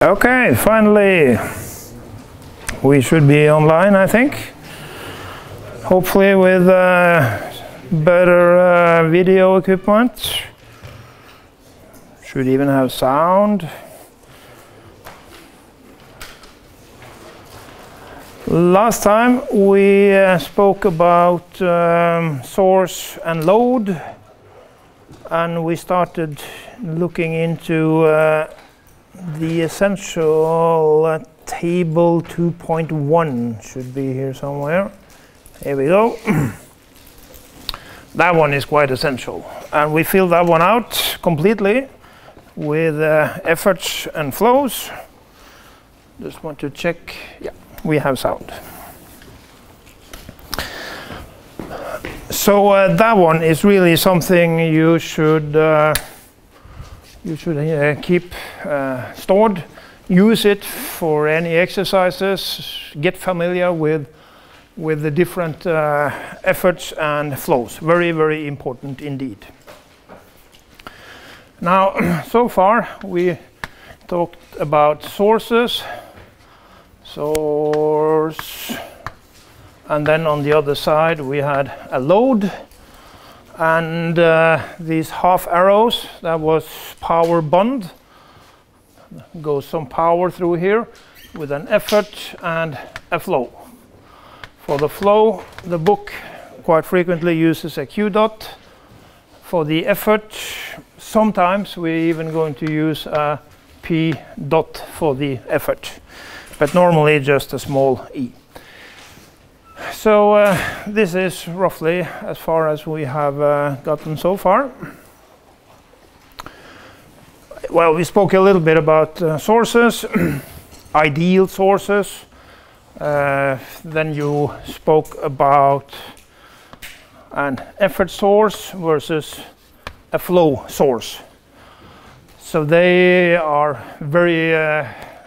Okay, finally we should be online, I think. Hopefully with better video equipment. Should even have sound. Last time we spoke about source and load, and we started looking into the essential table 2.1 should be here somewhere. Here we go. That one is quite essential, and we fill that one out completely with efforts and flows. Just want to check. Yeah, we have sound. So that one is really something you should keep stored. Use it for any exercises. Get familiar with the different efforts and flows. Very, very important indeed. Now, so far we talked about sources, and then on the other side we had a load. And these half arrows, that was power bond. Goes some power through here with an effort and a flow. For the flow, the book quite frequently uses a Q dot. For the effort, sometimes we're even going to use a P dot for the effort, but normally just a small e. So this is roughly as far as we have gotten so far. Well, we spoke a little bit about sources, ideal sources. Then you spoke about an effort source versus a flow source. So they are very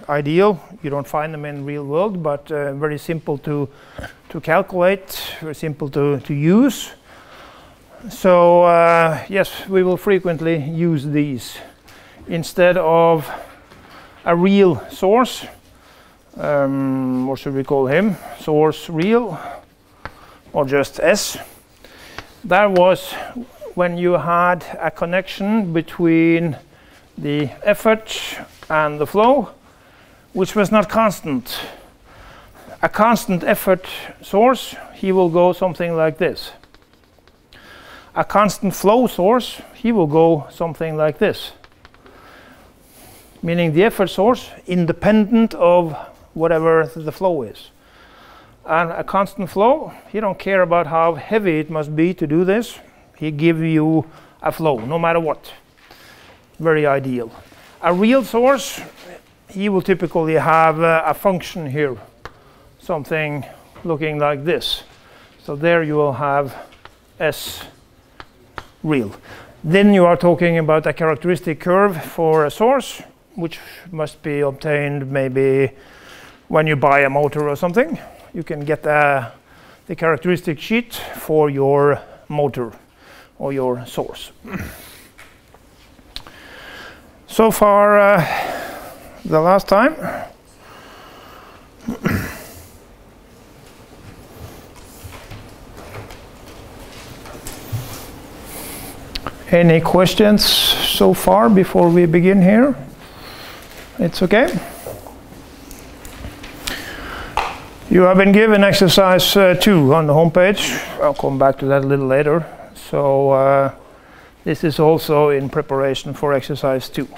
ideal. You don't find them in real world, but very simple to calculate, very simple to use. So yes, we will frequently use these instead of a real source. What should we call him? Source real, or just S. That was when you had a connection between the effort and the flow, which was not constant. A constant effort source, he will go something like this. A constant flow source, he will go something like this. Meaning the effort source independent of whatever the flow is. And a constant flow, he don't care about how heavy it must be to do this. He give you a flow, no matter what. Very ideal. A real source, he will typically have a function here, something looking like this. So there you will have S real. Then you are talking about a characteristic curve for a source, which must be obtained maybe when you buy a motor or something. You can get the characteristic sheet for your motor or your source. So far, the last time. Any questions so far before we begin here? It's okay. You have been given exercise 2 on the home page. I'll come back to that a little later. So this is also in preparation for exercise 2.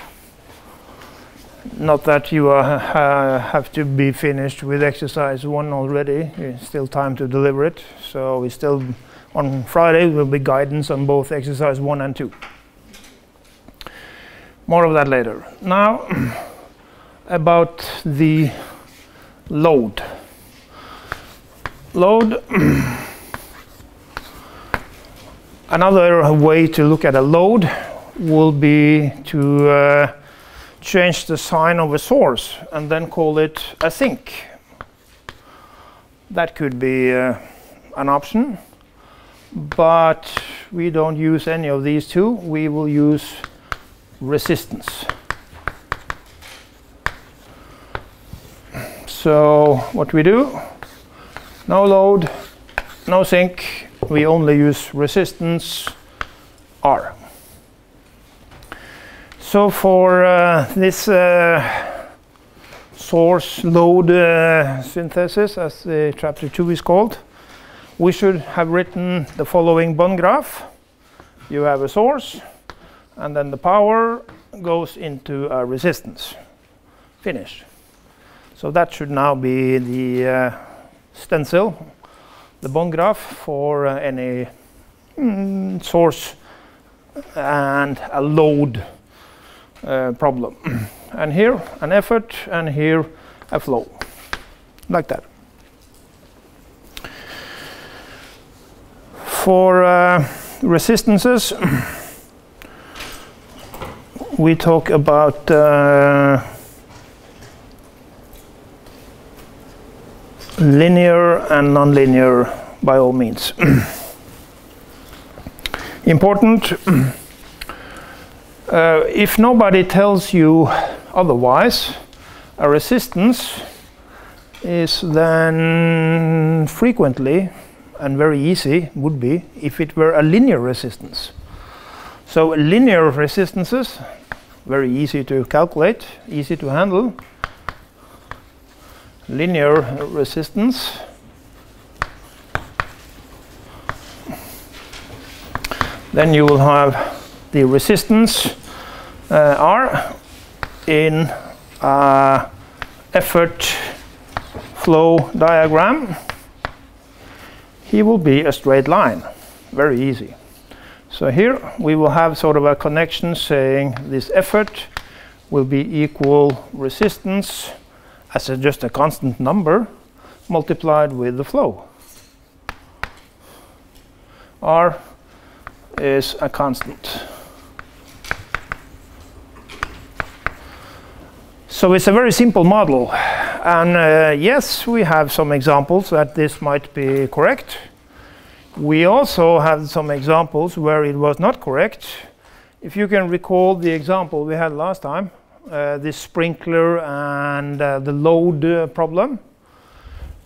Not that you have to be finished with exercise 1 already. There's still time to deliver it. So we still, on Friday, will be guidance on both exercise 1 and 2. More of that later. Now, about the load. Load. Another way to look at a load will be to change the sign of a source and then call it a sink. That could be an option, but we don't use any of these two. We will use resistance. So what we do, no load, no sink, we only use resistance R. So for this source load synthesis, as chapter 2 is called, we should have written the following bond graph. You have a source, and then the power goes into a resistance. Finished. So that should now be the stencil, the bond graph for any source and a load problem. And here an effort, and here a flow, like that. For resistances, we talk about linear and nonlinear by all means. Important. If nobody tells you otherwise, a resistance is then frequently and very easy would be if it were a linear resistance. So linear resistances, very easy to calculate, easy to handle. Linear resistance then you will have the resistance R in effort flow diagram. He will be a straight line, very easy. So here we will have sort of a connection saying this effort will be equal resistance as just a constant number multiplied with the flow. R is a constant. So it's a very simple model, and yes, we have some examples that this might be correct. We also have some examples where it was not correct. If you can recall the example we had last time, this sprinkler and the load problem.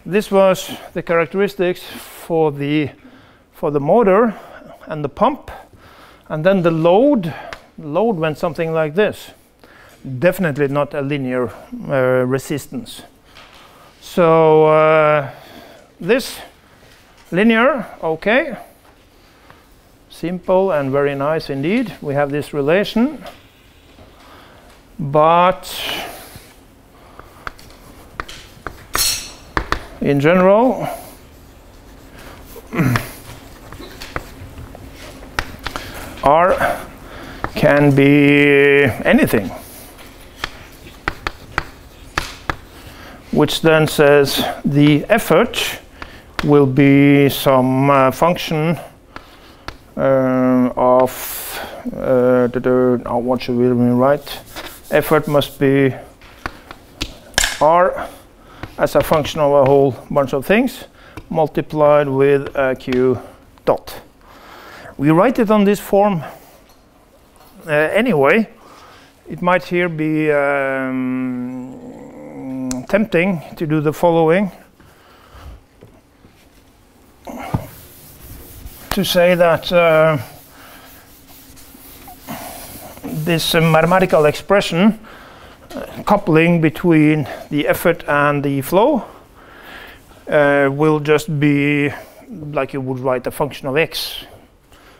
This was the characteristics for the motor and the pump, and then the load went something like this. Definitely not a linear resistance. So this linear, okay, simple and very nice indeed. We have this relation, but in general R can be anything, which then says the effort will be some function of what should we write? Effort must be R as a function of a whole bunch of things multiplied with a Q dot. We write it on this form anyway. It might here be tempting to do the following. To say that this mathematical expression coupling between the effort and the flow will just be like you would write a function of x.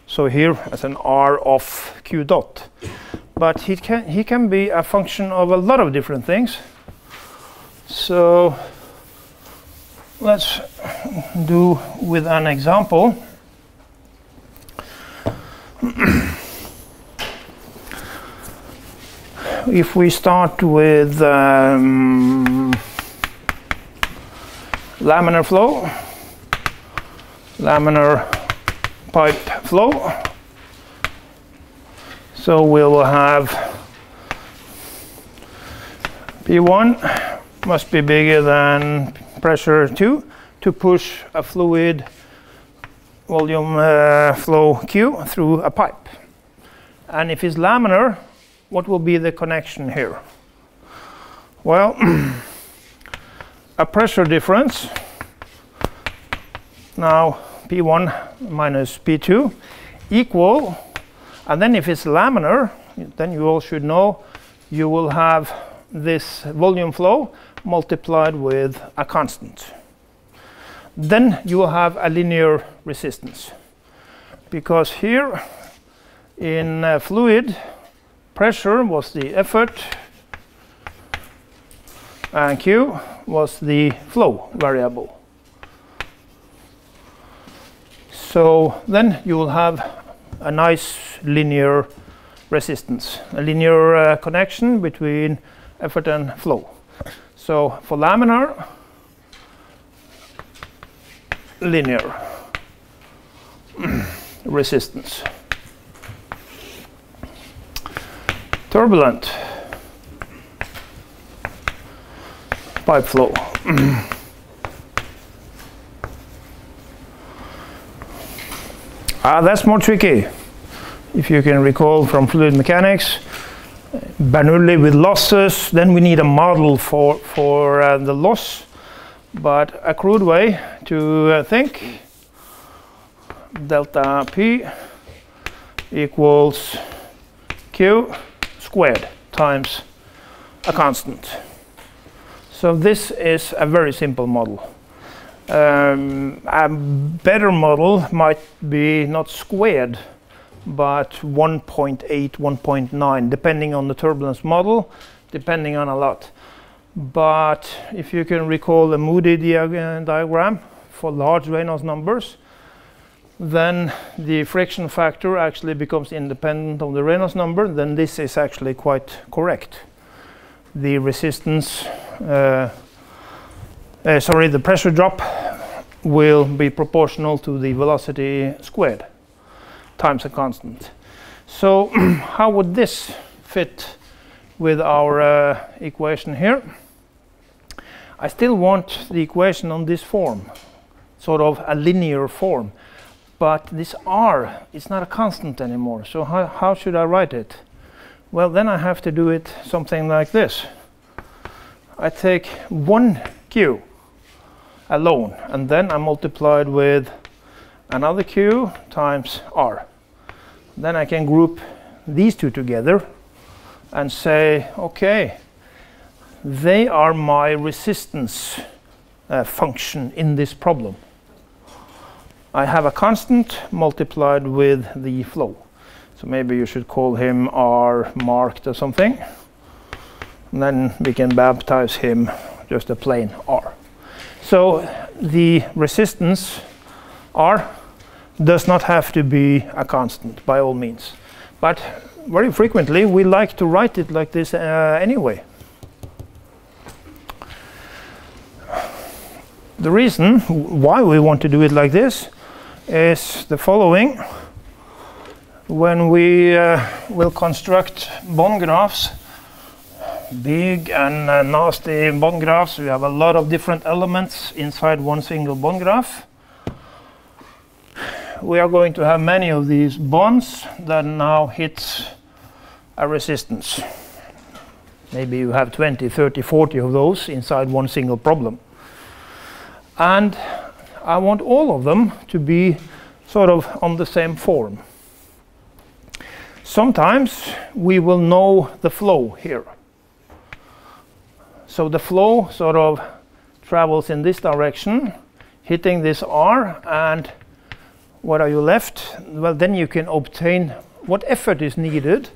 So here as an R of Q dot. But he can be a function of a lot of different things. So let's do with an example. If we start with laminar flow, laminar pipe flow, so we will have P1 must be bigger than pressure 2 to push a fluid volume flow Q through a pipe. And if it's laminar, what will be the connection here? Well, a pressure difference. Now P1 minus P2 equal, and then if it's laminar, then you all should know you will have this volume flow multiplied with a constant. Then you will have a linear resistance, because here in fluid, pressure was the effort and Q was the flow variable. So then you will have a nice linear resistance, a linear connection between effort and flow. So for laminar, linear resistance. Turbulent pipe flow. That's more tricky. If you can recall from fluid mechanics, Bernoulli with losses, then we need a model for the loss. But a crude way to think, delta P equals Q squared times a constant. So this is a very simple model. A better model might be not squared, but 1.8, 1.9, depending on the turbulence model, depending on a lot. But if you can recall the Moody diagram for large Reynolds numbers, then the friction factor actually becomes independent of the Reynolds number. Then this is actually quite correct. The resistance, the pressure drop will be proportional to the velocity squared times a constant. So how would this fit with our equation here? I still want the equation on this form, sort of a linear form, but this R is not a constant anymore. So how should I write it? Well, then I have to do it something like this. I take 1Q alone, and then I multiply it with another Q times R. Then I can group these two together and say, okay, they are my resistance function in this problem. I have a constant multiplied with the flow. So maybe you should call him R marked or something. And then we can baptize him just a plain R. So the resistance R does not have to be a constant by all means. But very frequently we like to write it like this anyway. The reason why we want to do it like this is the following. When we will construct bond graphs, big and nasty bond graphs, we have a lot of different elements inside one single bond graph. We are going to have many of these bonds that now hit a resistance. Maybe you have 20, 30, 40 of those inside one single problem. And I want all of them to be sort of on the same form. Sometimes we will know the flow here. So the flow sort of travels in this direction, hitting this R, and what are you left? Well, then you can obtain what effort is needed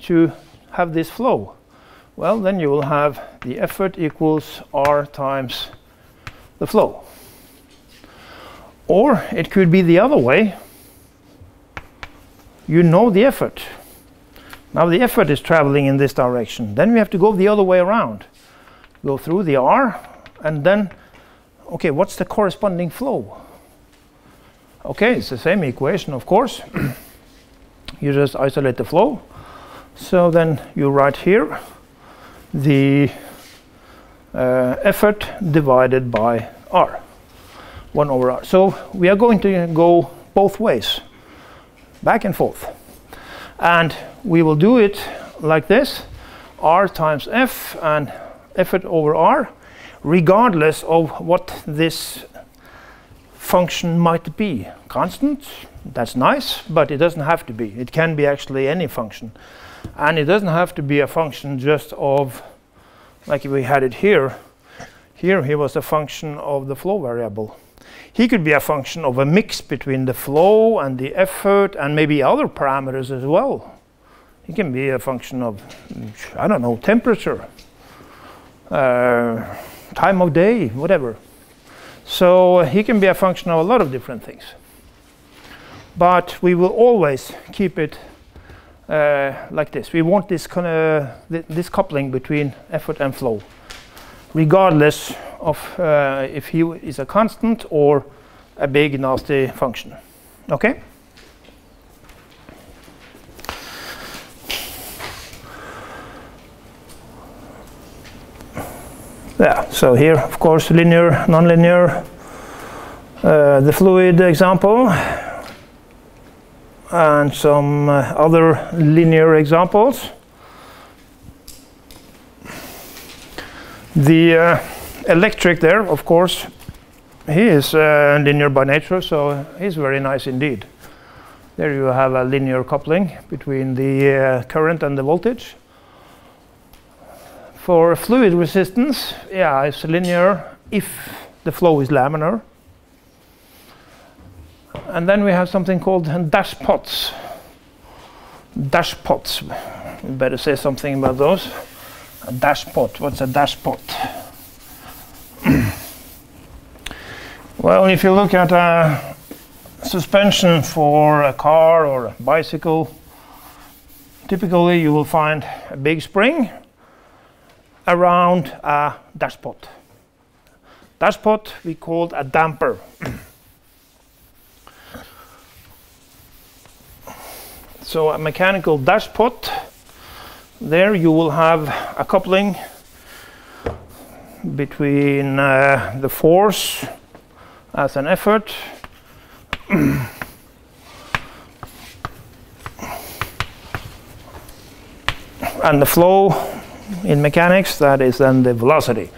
to have this flow. Well, then you will have the effort equals R times the flow. Or it could be the other way. You know the effort. Now the effort is traveling in this direction. Then we have to go the other way around. Go through the R, and then, okay, what's the corresponding flow? Okay, it's the same equation, of course. You just isolate the flow. So then you write here the effort divided by R, 1 over R. So we are going to go both ways, back and forth. And we will do it like this, R times F and effort over R. regardless of what this function might be. Constant, that's nice, but it doesn't have to be. It can be actually any function. And it doesn't have to be a function just of, like we had it here. Here he was a function of the flow variable. He could be a function of a mix between the flow and the effort and maybe other parameters as well. He can be a function of, I don't know, temperature, time of day, whatever. So he can be a function of a lot of different things. But we will always keep it like this. We want this kind of this coupling between effort and flow, regardless of if he is a constant or a big nasty function. Okay? Yeah, so here, of course, linear, nonlinear, the fluid example, and some other linear examples. The electric there, of course, he is linear by nature, so he's very nice indeed. There you have a linear coupling between the current and the voltage. For fluid resistance, yeah, it's linear if the flow is laminar. And then we have something called dashpots. Dashpots, we better say something about those. A dashpot, what's a dashpot? Well, if you look at a suspension for a car or a bicycle, typically you will find a big spring around a dashpot. Dashpot we called a damper. So a mechanical dashpot, there you will have a coupling between the force as an effort and the flow in mechanics, that is then the velocity.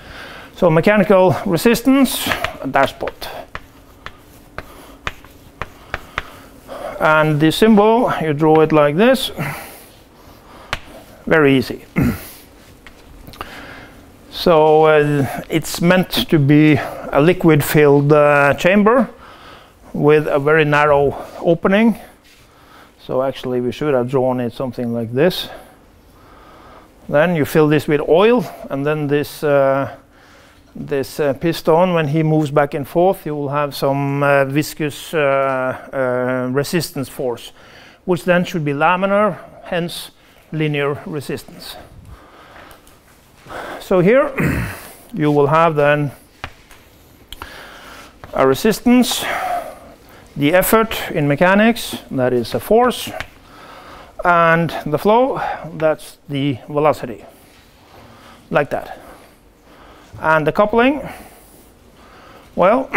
So mechanical resistance, a dashpot. And the symbol, you draw it like this. Very easy. So it's meant to be a liquid-filled chamber with a very narrow opening. So actually we should have drawn it something like this. Then you fill this with oil, and then this piston, when he moves back and forth, you will have some viscous resistance force, which then should be laminar, hence linear resistance. So here you will have then a resistance, the effort in mechanics, that is a force, and the flow, that's the velocity, like that. And the coupling, well,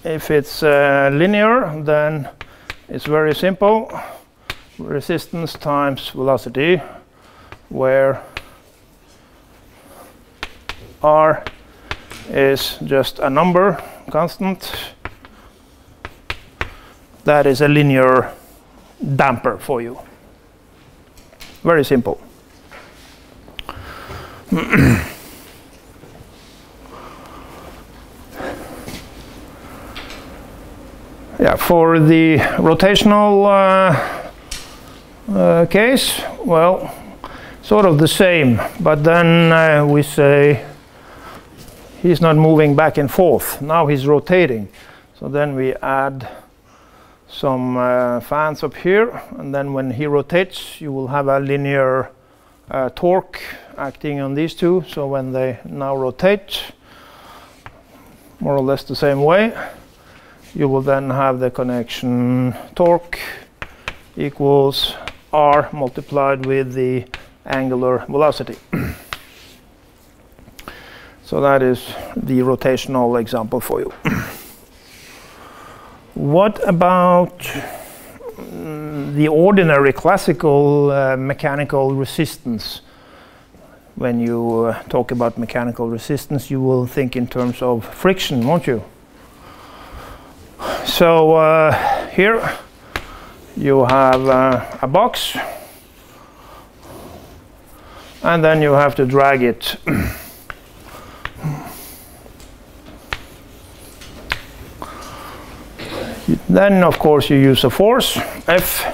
if it's linear, then it's very simple. Resistance times velocity, where R is just a number, constant. That is a linear damper for you. Very simple. Yeah, for the rotational case, well, sort of the same, but then we say he's not moving back and forth. Now he's rotating. So then we add some fans up here, and then when he rotates, you will have a linear torque acting on these two. So when they now rotate, more or less the same way, you will then have the connection torque equals R multiplied with the angular velocity. So that is the rotational example for you. What about the ordinary classical mechanical resistance? when you talk about mechanical resistance, you will think in terms of friction, won't you? So here you have a box, and then you have to drag it. Then of course you use a force, F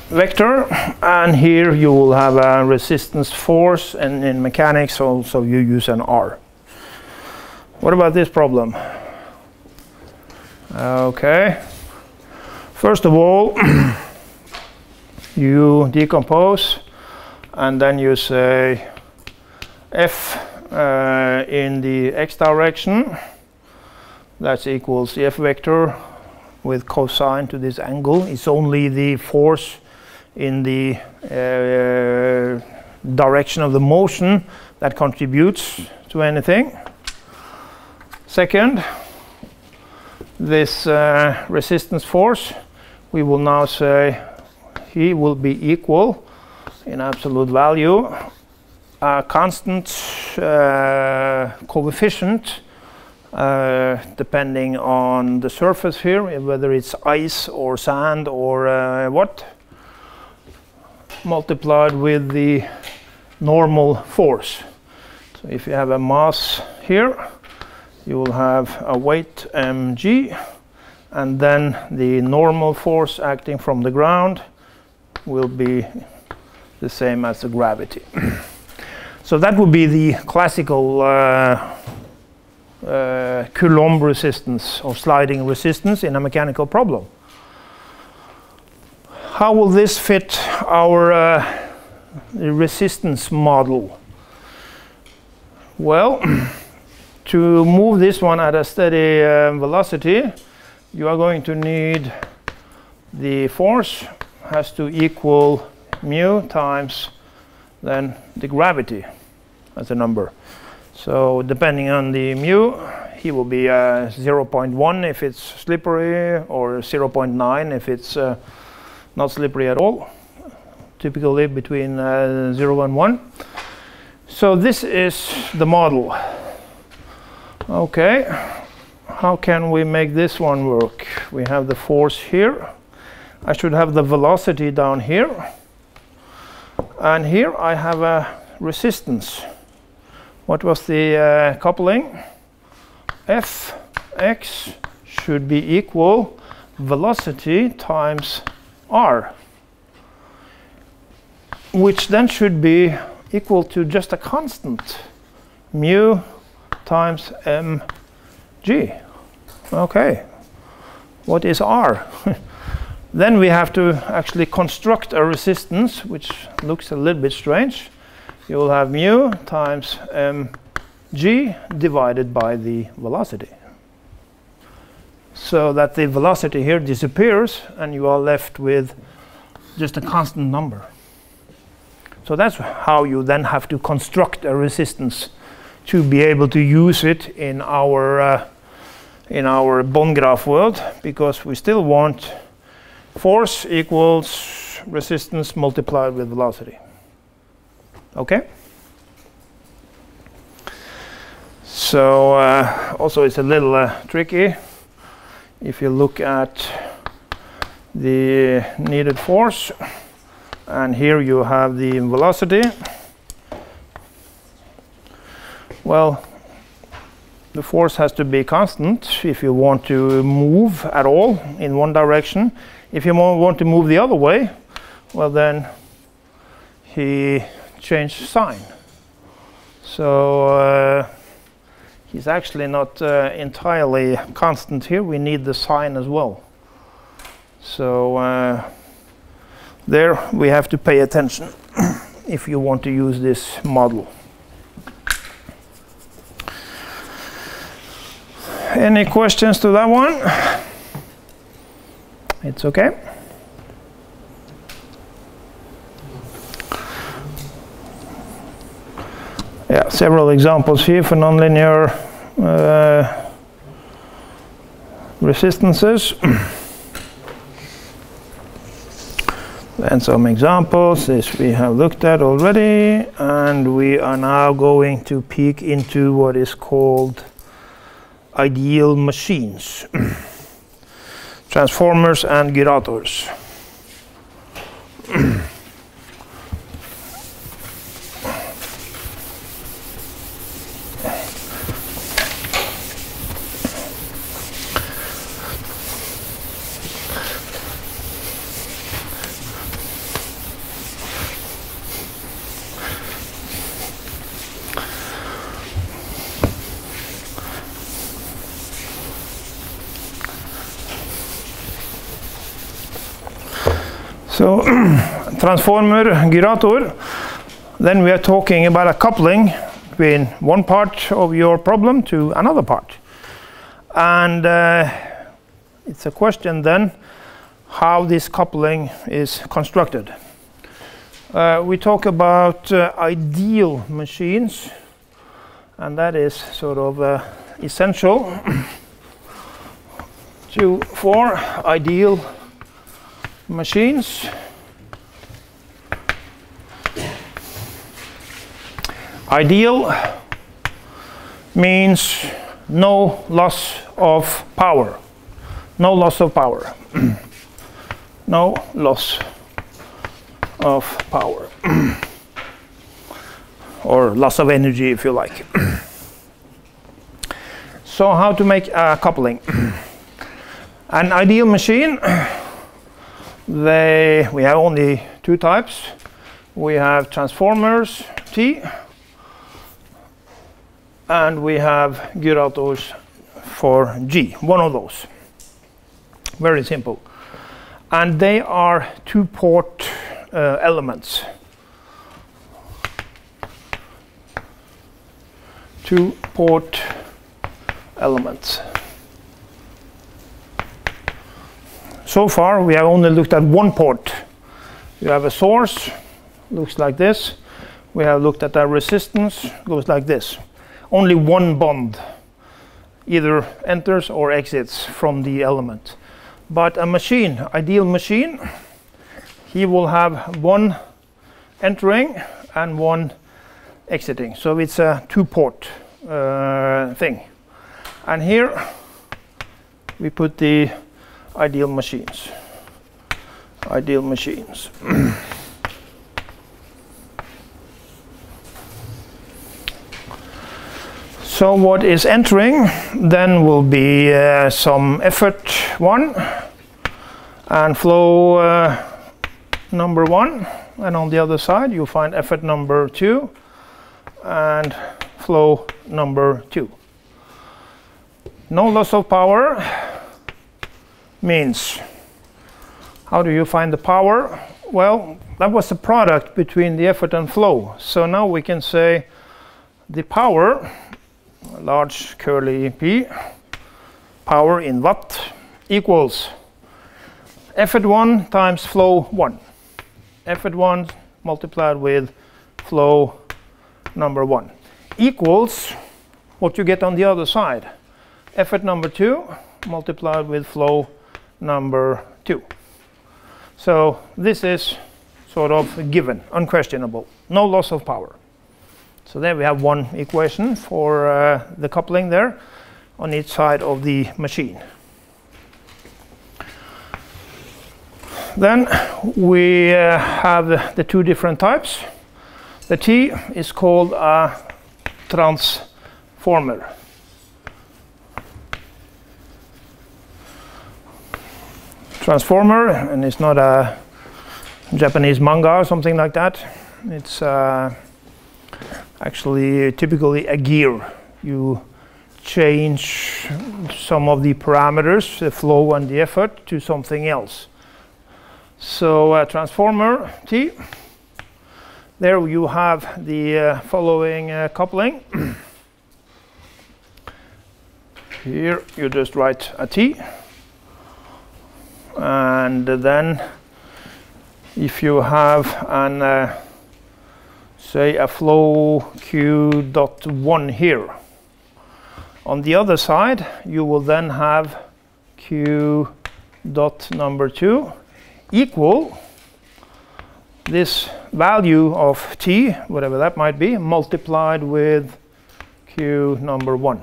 vector, and here you will have a resistance force, and in mechanics also you use an R. What about this problem? Okay, first of all you decompose, and then you say F in the x direction, that equals the F vector with cosine to this angle. It's only the force in the direction of the motion that contributes to anything. Second, this resistance force, we will now say he will be equal in absolute value a constant coefficient depending on the surface here, whether it's ice or sand or what, multiplied with the normal force. So if you have a mass here, you will have a weight mg, and then the normal force acting from the ground will be the same as the gravity. So that would be the classical Coulomb resistance or sliding resistance in a mechanical problem. How will this fit our resistance model? Well, to move this one at a steady velocity, you are going to need the force has to equal mu times then the gravity as a number. So depending on the mu, he will be 0.1 if it's slippery, or 0.9 if it's not slippery at all, typically between 0 and 1. So this is the model. Okay, how can we make this one work? We have the force here. I should have the velocity down here. And here I have a resistance. What was the coupling? Fx should be equal velocity times r, which then should be equal to just a constant, mu times mg. Okay, what is r? Then we have to actually construct a resistance, which looks a little bit strange. You will have mu times mg divided by the velocity, so that the velocity here disappears and you are left with just a constant number. So that's how you then have to construct a resistance to be able to use it in our bond graph world, because we still want force equals resistance multiplied with velocity. Okay? So also it's a little tricky. If you look at the needed force, and here you have the velocity, well, the force has to be constant if you want to move at all in one direction. If you want to move the other way, well, then he changed sign. So he's actually not entirely constant here. We need the sign as well. So there we have to pay attention if you want to use this model. Any questions to that one? It's okay. Yeah, several examples here for nonlinear resistances. Then some examples. This we have looked at already, and we are now going to peek into what is called ideal machines. Transformers and gyrators. So, transformer, gyrator, then we are talking about a coupling between one part of your problem to another part. And it's a question then how this coupling is constructed. We talk about ideal machines, and that is sort of essential for ideal machines. Ideal means no loss of power. No loss of power. No loss of power. Or loss of energy, if you like. So how to make a coupling? An ideal machine, we have only two types. We have transformers, T, and we have gyrators for G, one of those. Very simple. And they are two-port elements. Two-port elements. So far, we have only looked at one port. You have a source, looks like this. We have looked at a resistance, goes like this. Only one bond either enters or exits from the element. But a machine, ideal machine, he will have one entering and one exiting. So it's a two-port thing. And here we put the ideal machines. Ideal machines. So what is entering then will be some effort 1 and flow number 1, and on the other side you find effort number 2 and flow number 2. No loss of power means, how do you find the power? Well, that was the product between the effort and flow. So now we can say the power, a large curly P, power in watt, equals effort 1 times flow 1. Effort 1 multiplied with flow number 1 equals what you get on the other side. Effort number 2 multiplied with flow number 2. So this is sort of given, unquestionable, no loss of power. So there we have one equation for the coupling there on each side of the machine. Then we have the two different types. The T is called a transformer. Transformer, and it's not a Japanese manga or something like that. It's actually typically a gear. You change some of the parameters, the flow and the effort, to something else. So transformer T, there you have the following coupling. Here you just write a T, and then if you have an say a flow Q dot 1 here, on the other side you will then have Q dot number 2 equal this value of T, whatever that might be, multiplied with Q number 1.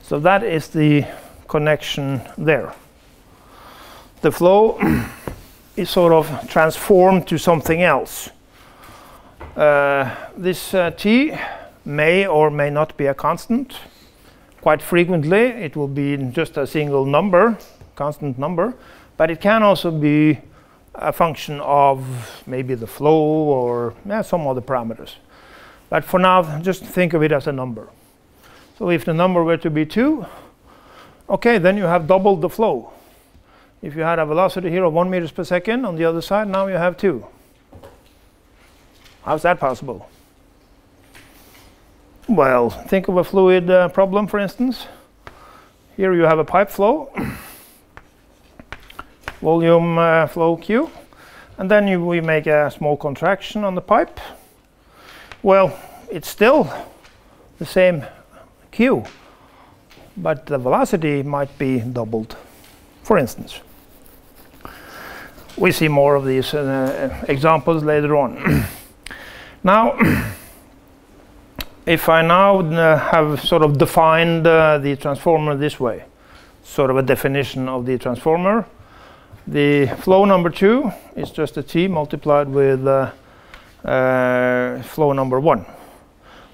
So that is the connection there. The flow is sort of transformed to something else. This T may or may not be a constant. Quite frequently it will be just a single number, constant number, but it can also be a function of maybe the flow or some other parameters. But for now, just think of it as a number. So if the number were to be 2, okay, then you have doubled the flow. If you had a velocity here of 1 meters per second, on the other side, now you have 2. How's that possible? Well, think of a fluid problem, for instance. Here you have a pipe flow, volume flow Q, and then we make a small contraction on the pipe. Well, it's still the same Q, but the velocity might be doubled, for instance. We see more of these examples later on. Now, if I now have sort of defined the transformer this way, sort of a definition of the transformer, the flow number 2 is just a T multiplied with flow number 1.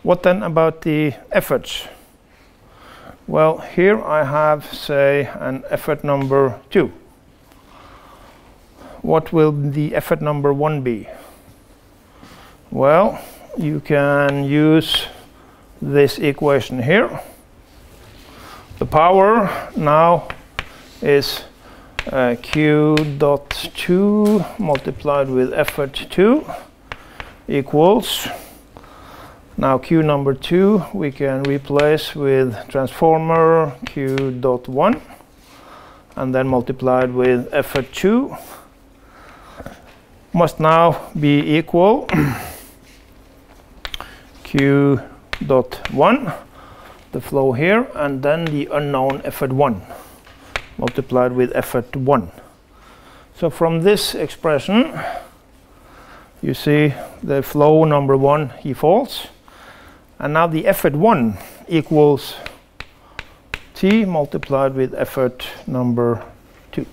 What then about the efforts? Well, here I have, say, an effort number 2. What will the effort number 1 be? Well, you can use this equation here. The power now is Q dot 2 multiplied with effort 2 equals, now Q number 2 we can replace with transformer Q dot 1 and then multiplied with effort 2 must now be equal Q dot 1, the flow here, and then the unknown effort 1 multiplied with effort 1. So from this expression you see the flow number 1, he falls, and now the effort 1 equals T multiplied with effort number 2.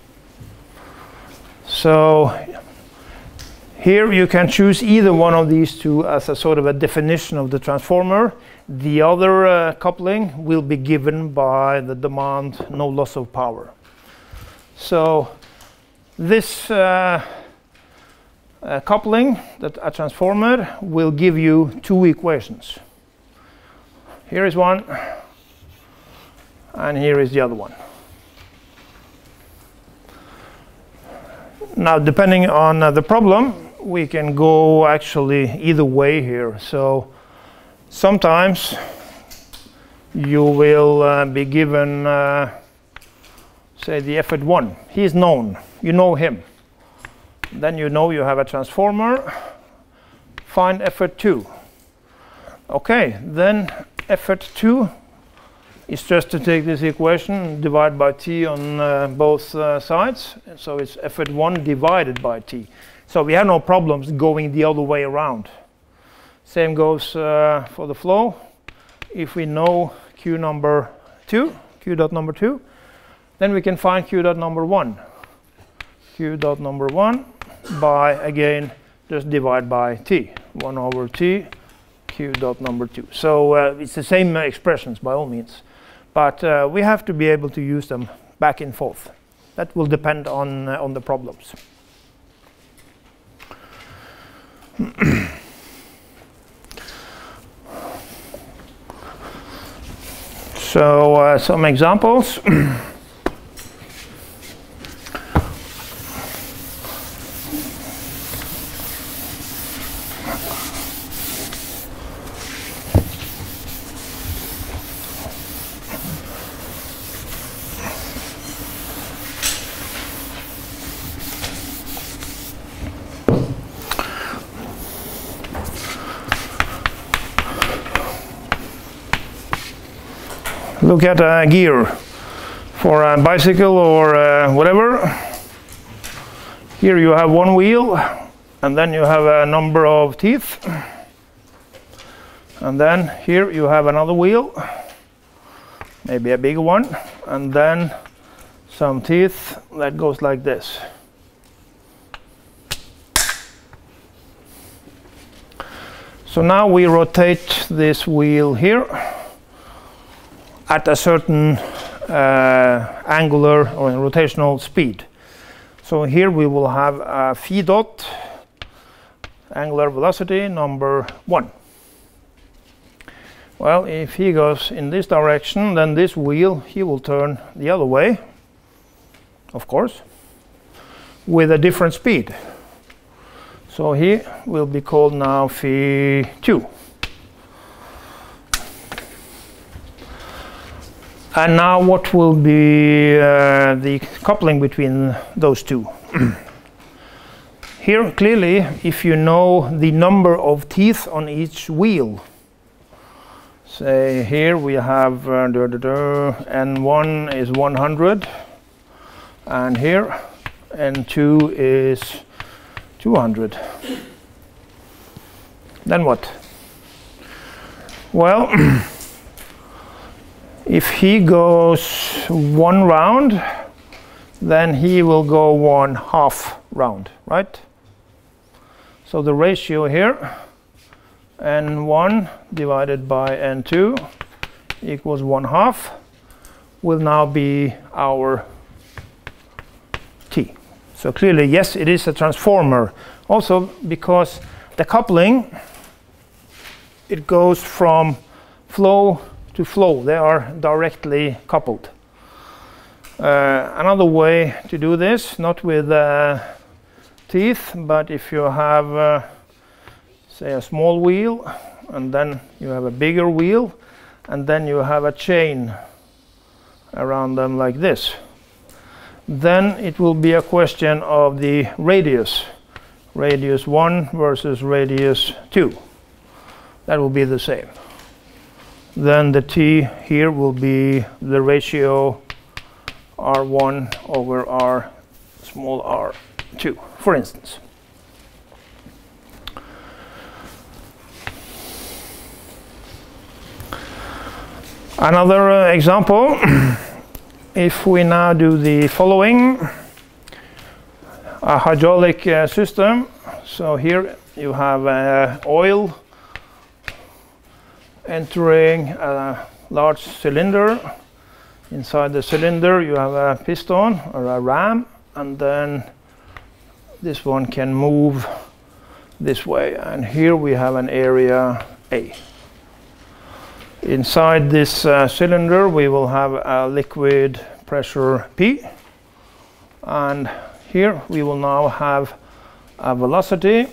So here you can choose either one of these two as a sort of a definition of the transformer. The other coupling will be given by the demand no loss of power. So this coupling, that a transformer, will give you two equations. Here is one, and here is the other one. Now, depending on the problem, we can go actually either way here. So sometimes you will be given, say, the effort 1. He is known. You know him. Then you know you have a transformer. Find effort 2. Okay, then effort 2 is just to take this equation, divide by T on both sides. So it's effort 1 divided by T. So we have no problems going the other way around. Same goes for the flow. If we know Q number 2, Q dot number 2, then we can find Q dot number 1. Q dot number 1 by, again, just divide by T. 1 over T, Q dot number 2. So it's the same expressions by all means. But we have to be able to use them back and forth. That will depend on the problems. So some examples. Look at a gear for a bicycle or whatever. Here you have one wheel and then you have a number of teeth, and then here you have another wheel, maybe a bigger one, and then some teeth that goes like this. So now we rotate this wheel here at a certain angular or rotational speed. So here we will have a phi dot, angular velocity number 1. Well, if he goes in this direction, then this wheel, he will turn the other way, of course, with a different speed. So he will be called now phi 2. And now what will be the coupling between those two? Here, clearly, if you know the number of teeth on each wheel, say here we have N1 is 100, and here N2 is 200. Then what? Well, if he goes 1 round, then he will go 1/2 round, right? So the ratio here, N1 divided by N2 equals 1/2, will now be our T. So clearly, yes, it is a transformer. Also because the coupling, it goes from flow to flow. They are directly coupled. Another way to do this, not with teeth, but if you have, say, a small wheel, and then you have a bigger wheel, and then you have a chain around them like this, then it will be a question of the radius. Radius 1 versus radius 2. That will be the same. Then the T here will be the ratio R1 over R small r2, for instance. Another example, if we now do the following, a hydraulic system. So here you have oil entering a large cylinder. Inside the cylinder you have a piston or a ram, and then this one can move this way, and here we have an area A. Inside this cylinder we will have a liquid pressure P, and here we will now have a velocity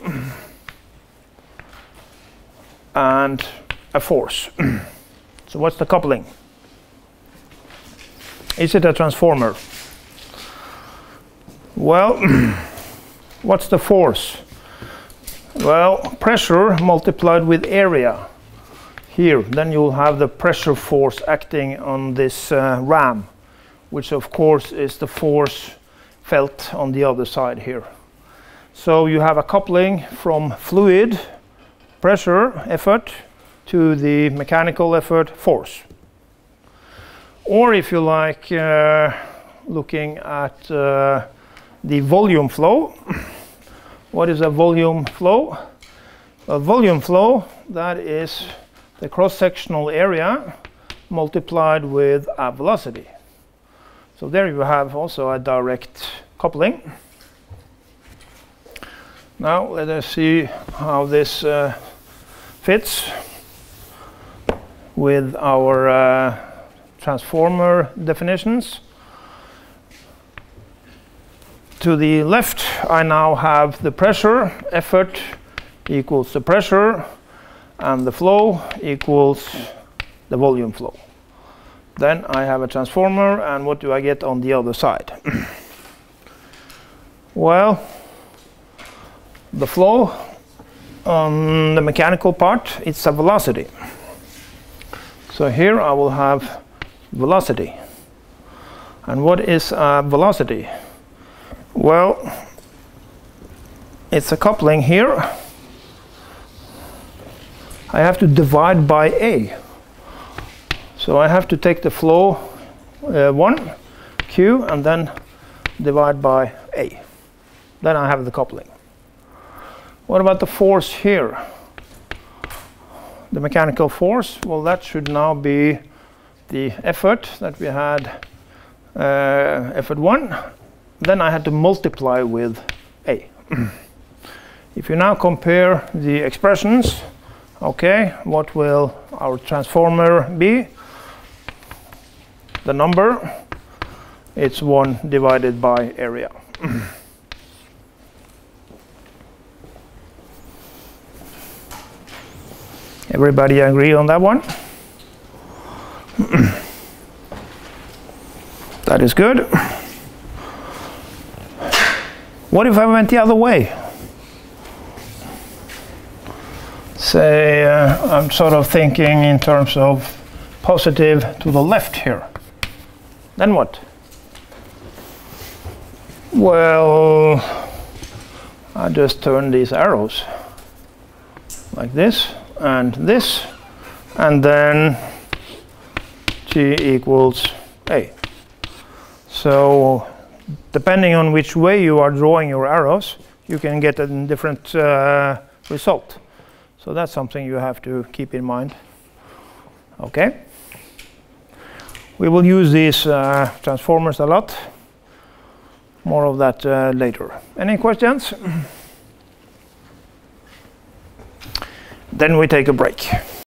and a force. So what's the coupling? Is it a transformer? Well, what's the force? Well, pressure multiplied with area. Here, then you'll have the pressure force acting on this ram, which of course is the force felt on the other side here. So you have a coupling from fluid pressure effort to the mechanical effort force. Or if you like, looking at the volume flow. What is a volume flow? A volume flow, that is the cross-sectional area multiplied with a velocity. So there you have also a direct coupling. Now let us see how this fits with our transformer definitions. To the left, I now have the pressure, effort equals the pressure, and the flow equals the volume flow. Then I have a transformer, and what do I get on the other side? Well, the flow on the mechanical part, it's a velocity. So here I will have velocity. And what is a velocity? Well, it's a coupling here. I have to divide by A. So I have to take the flow 1, Q, and then divide by A. Then I have the coupling. What about the force here? The mechanical force, well, that should now be the effort that we had, effort 1. Then I had to multiply with A. If you now compare the expressions, okay, what will our transformer be? The number, it's 1 divided by area. Everybody agree on that one? That is good. What if I went the other way? Say I'm sort of thinking in terms of positive to the left here. Then what? Well, I just turn these arrows like this, and then G equals A. So depending on which way you are drawing your arrows, you can get a different result. So that's something you have to keep in mind. Okay. We will use these transformers a lot. More of that later. Any questions? Then we take a break.